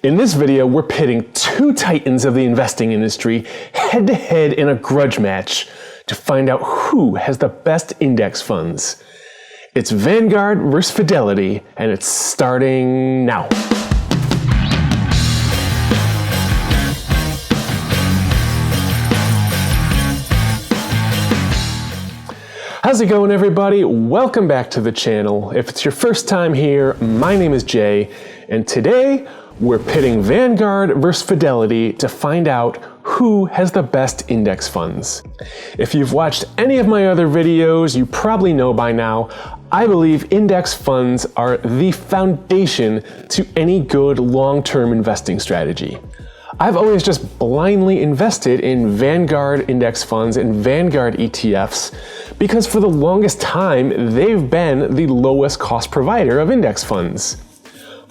In this video, we're pitting two titans of the investing industry head to head in a grudge match to find out who has the best index funds. It's Vanguard versus Fidelity, and it's starting now. How's it going, everybody? Welcome back to the channel. If it's your first time here, my name is Jay, and today we're pitting Vanguard versus Fidelity to find out who has the best index funds. If you've watched any of my other videos, you probably know by now, I believe index funds are the foundation to any good long-term investing strategy. I've always just blindly invested in Vanguard index funds and Vanguard ETFs because for the longest time, they've been the lowest cost provider of index funds.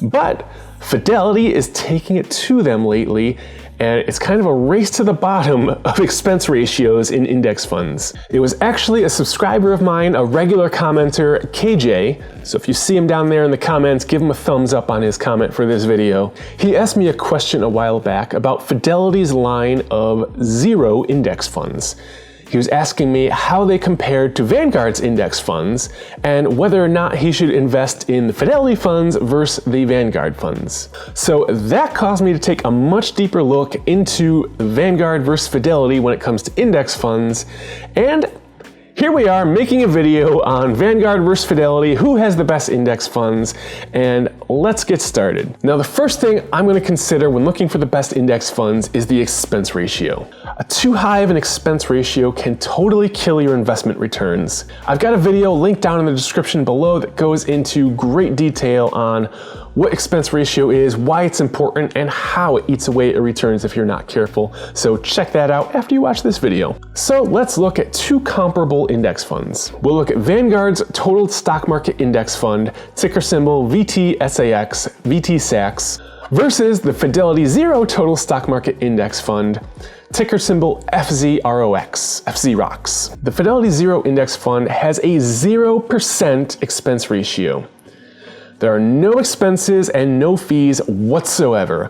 But Fidelity is taking it to them lately, and it's kind of a race to the bottom of expense ratios in index funds. It was actually a subscriber of mine, a regular commenter, KJ, so if you see him down there in the comments, give him a thumbs up on his comment for this video. He asked me a question a while back about Fidelity's line of zero index funds. He was asking me how they compared to Vanguard's index funds and whether or not he should invest in the Fidelity funds versus the Vanguard funds. So that caused me to take a much deeper look into Vanguard versus Fidelity when it comes to index funds, and here we are making a video on Vanguard versus Fidelity, who has the best index funds, and let's get started. Now, the first thing I'm going to consider when looking for the best index funds is the expense ratio. A too high of an expense ratio can totally kill your investment returns. I've got a video linked down in the description below that goes into great detail on what expense ratio is, why it's important, and how it eats away at returns if you're not careful. So check that out after you watch this video. So let's look at two comparable index funds. We'll look at Vanguard's Total Stock Market Index Fund, ticker symbol VTSAX, VTSAX, versus the Fidelity Zero Total Stock Market Index Fund, ticker symbol FZROX, FZROX. The Fidelity Zero Index Fund has a 0% expense ratio. There are no expenses and no fees whatsoever.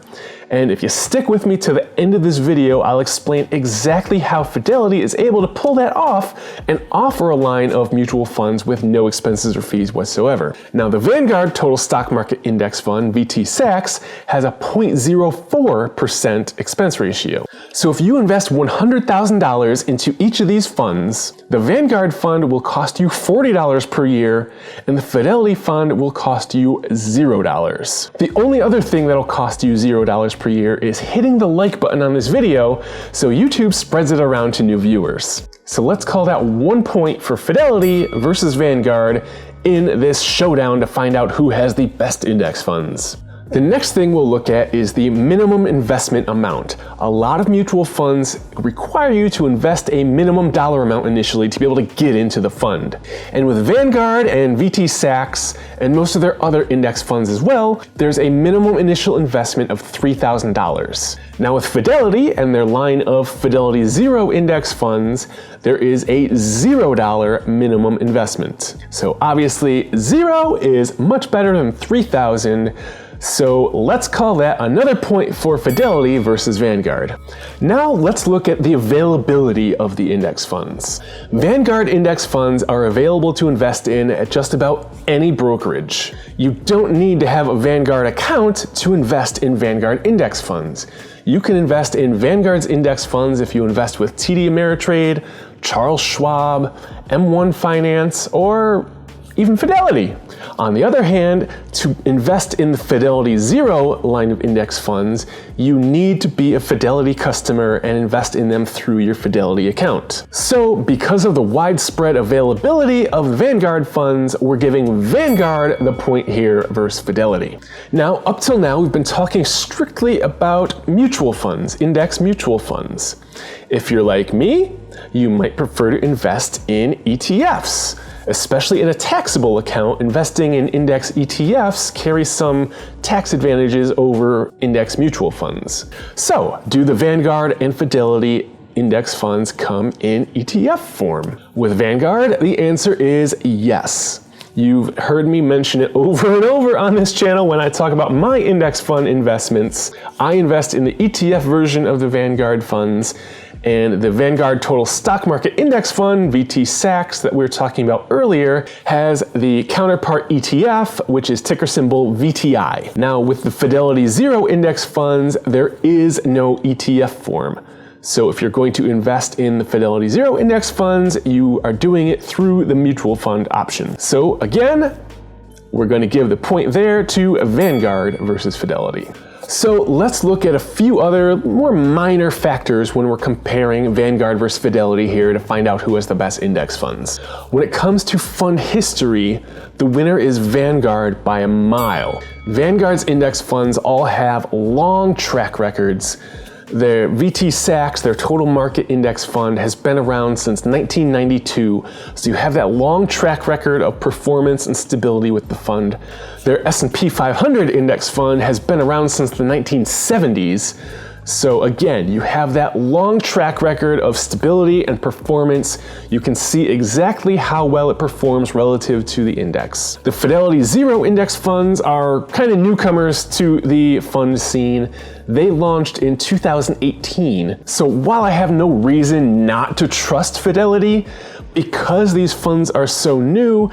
And if you stick with me to the end of this video, I'll explain exactly how Fidelity is able to pull that off and offer a line of mutual funds with no expenses or fees whatsoever. Now, the Vanguard Total Stock Market Index Fund, VTSAX, has a 0.04% expense ratio. So if you invest $100,000 into each of these funds, the Vanguard fund will cost you $40 per year, and the Fidelity fund will cost you $0. The only other thing that'll cost you $0 per year is hitting the like button on this video so YouTube spreads it around to new viewers. So let's call that 1 point for Fidelity versus Vanguard in this showdown to find out who has the best index funds. The next thing we'll look at is the minimum investment amount. A lot of mutual funds require you to invest a minimum dollar amount initially to be able to get into the fund. And with Vanguard and VTSAX and most of their other index funds as well, there's a minimum initial investment of $3,000. Now with Fidelity and their line of Fidelity Zero index funds, there is a $0 minimum investment. So obviously zero is much better than $3,000. So let's call that another point for Fidelity versus Vanguard. Now let's look at the availability of the index funds. Vanguard index funds are available to invest in at just about any brokerage. You don't need to have a Vanguard account to invest in Vanguard index funds. You can invest in Vanguard's index funds if you invest with TD Ameritrade, Charles Schwab, M1 Finance, or even Fidelity. On the other hand, to invest in the Fidelity Zero line of index funds, you need to be a Fidelity customer and invest in them through your Fidelity account. So because of the widespread availability of Vanguard funds, we're giving Vanguard the point here versus Fidelity. Now, up till now, we've been talking strictly about mutual funds, index mutual funds. If you're like me, you might prefer to invest in ETFs. Especially in a taxable account, investing in index ETFs carries some tax advantages over index mutual funds. So, do the Vanguard and Fidelity index funds come in ETF form? With Vanguard, the answer is yes. You've heard me mention it over and over on this channel when I talk about my index fund investments. I invest in the ETF version of the Vanguard funds, and the Vanguard Total Stock Market Index Fund, VT-SAX, that we were talking about earlier, has the counterpart ETF, which is ticker symbol VTI. Now, with the Fidelity Zero Index funds, there is no ETF form. So if you're going to invest in the Fidelity Zero Index funds, you are doing it through the mutual fund option. So again, we're going to give the point there to Vanguard versus Fidelity. So let's look at a few other more minor factors when we're comparing Vanguard versus Fidelity here to find out who has the best index funds. When it comes to fund history, the winner is Vanguard by a mile. Vanguard's index funds all have long track records. Their VT-SAX, their total market index fund, has been around since 1992, so you have that long track record of performance and stability with the fund. Their S&P 500 index fund has been around since the 1970s, so again, you have that long track record of stability and performance. You can see exactly how well it performs relative to the index. The Fidelity Zero Index funds are kind of newcomers to the fund scene. They launched in 2018. So while I have no reason not to trust Fidelity, because these funds are so new,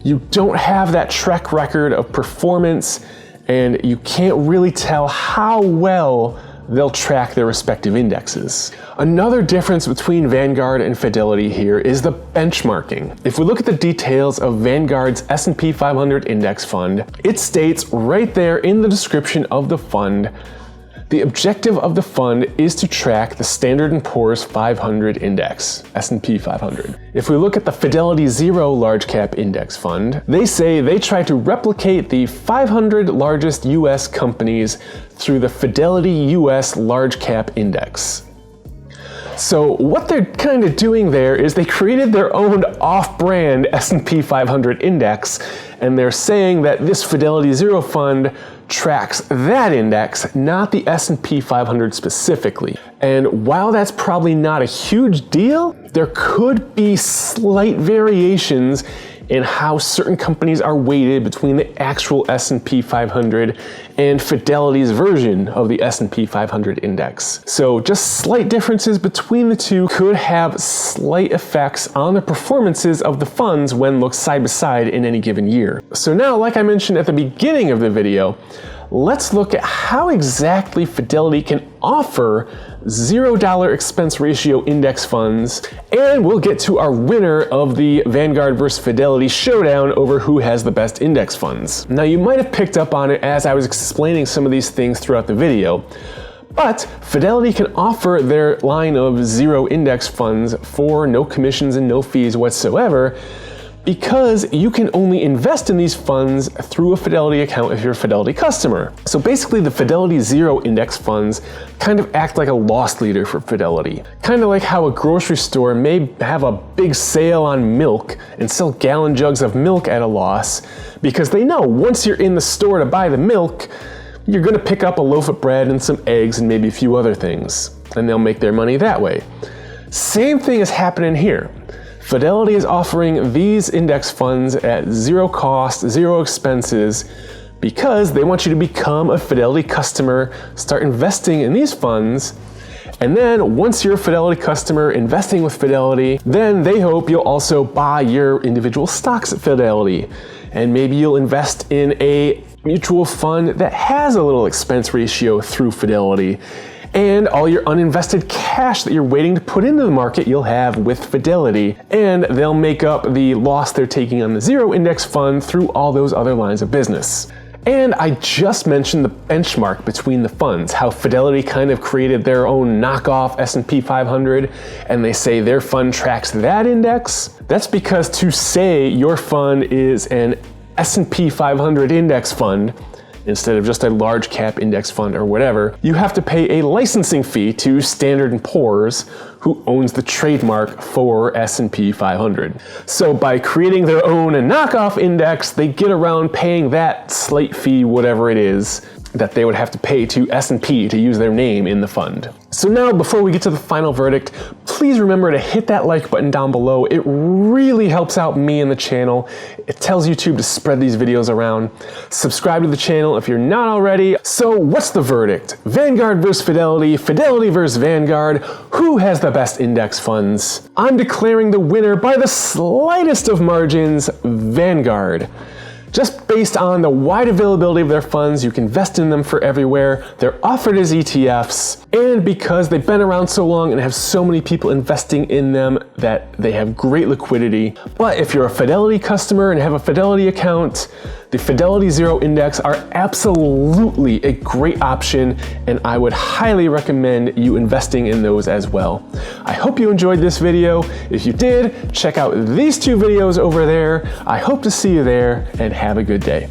you don't have that track record of performance, and you can't really tell how well they'll track their respective indexes. Another difference between Vanguard and Fidelity here is the benchmarking. If we look at the details of Vanguard's S&P 500 index fund, it states right there in the description of the fund, the objective of the fund is to track the Standard & Poor's 500 index, S&P 500. If we look at the Fidelity Zero Large Cap Index Fund, they say they try to replicate the 500 largest US companies through the Fidelity US Large Cap Index. So what they're kind of doing there is they created their own off-brand S&P 500 index, and they're saying that this Fidelity Zero fund tracks that index, not the S&P 500 specifically. And while that's probably not a huge deal, there could be slight variations in how certain companies are weighted between the actual S&P 500 and Fidelity's version of the S&P 500 index. So just slight differences between the two could have slight effects on the performances of the funds when looked side by side in any given year. So now, like I mentioned at the beginning of the video, let's look at how exactly Fidelity can offer $0 expense ratio index funds, and we'll get to our winner of the Vanguard versus Fidelity showdown over who has the best index funds. Now, you might have picked up on it as I was explaining some of these things throughout the video, but Fidelity can offer their line of zero index funds for no commissions and no fees whatsoever, because you can only invest in these funds through a Fidelity account if you're a Fidelity customer. So basically, the Fidelity Zero Index funds kind of act like a loss leader for Fidelity. Kind of like how a grocery store may have a big sale on milk and sell gallon jugs of milk at a loss, because they know once you're in the store to buy the milk, you're gonna pick up a loaf of bread and some eggs and maybe a few other things, and they'll make their money that way. Same thing is happening here. Fidelity is offering these index funds at zero cost, zero expenses, because they want you to become a Fidelity customer, start investing in these funds, and then once you're a Fidelity customer investing with Fidelity, then they hope you'll also buy your individual stocks at Fidelity, and maybe you'll invest in a mutual fund that has a little expense ratio through Fidelity, and all your uninvested cash that you're waiting to put into the market you'll have with Fidelity, and they'll make up the loss they're taking on the zero index fund through all those other lines of business. And I just mentioned the benchmark between the funds, how Fidelity kind of created their own knockoff S&P 500, and they say their fund tracks that index. That's because to say your fund is an S&P 500 index fund, instead of just a large cap index fund or whatever, you have to pay a licensing fee to Standard & Poor's, who owns the trademark for S&P 500. So by creating their own knockoff index, they get around paying that slight fee, whatever it is, that they would have to pay to S&P to use their name in the fund. So now, before we get to the final verdict, please remember to hit that like button down below. It really helps out me and the channel. It tells YouTube to spread these videos around. Subscribe to the channel if you're not already. So what's the verdict? Vanguard versus Fidelity, Fidelity versus Vanguard. Who has the best index funds? I'm declaring the winner by the slightest of margins, Vanguard. Just based on the wide availability of their funds, you can invest in them for everywhere, they're offered as ETFs, and because they've been around so long and have so many people investing in them that they have great liquidity. But if you're a Fidelity customer and have a Fidelity account, the Fidelity Zero Index are absolutely a great option, and I would highly recommend you investing in those as well. I hope you enjoyed this video. If you did, check out these two videos over there. I hope to see you there, and have a good day.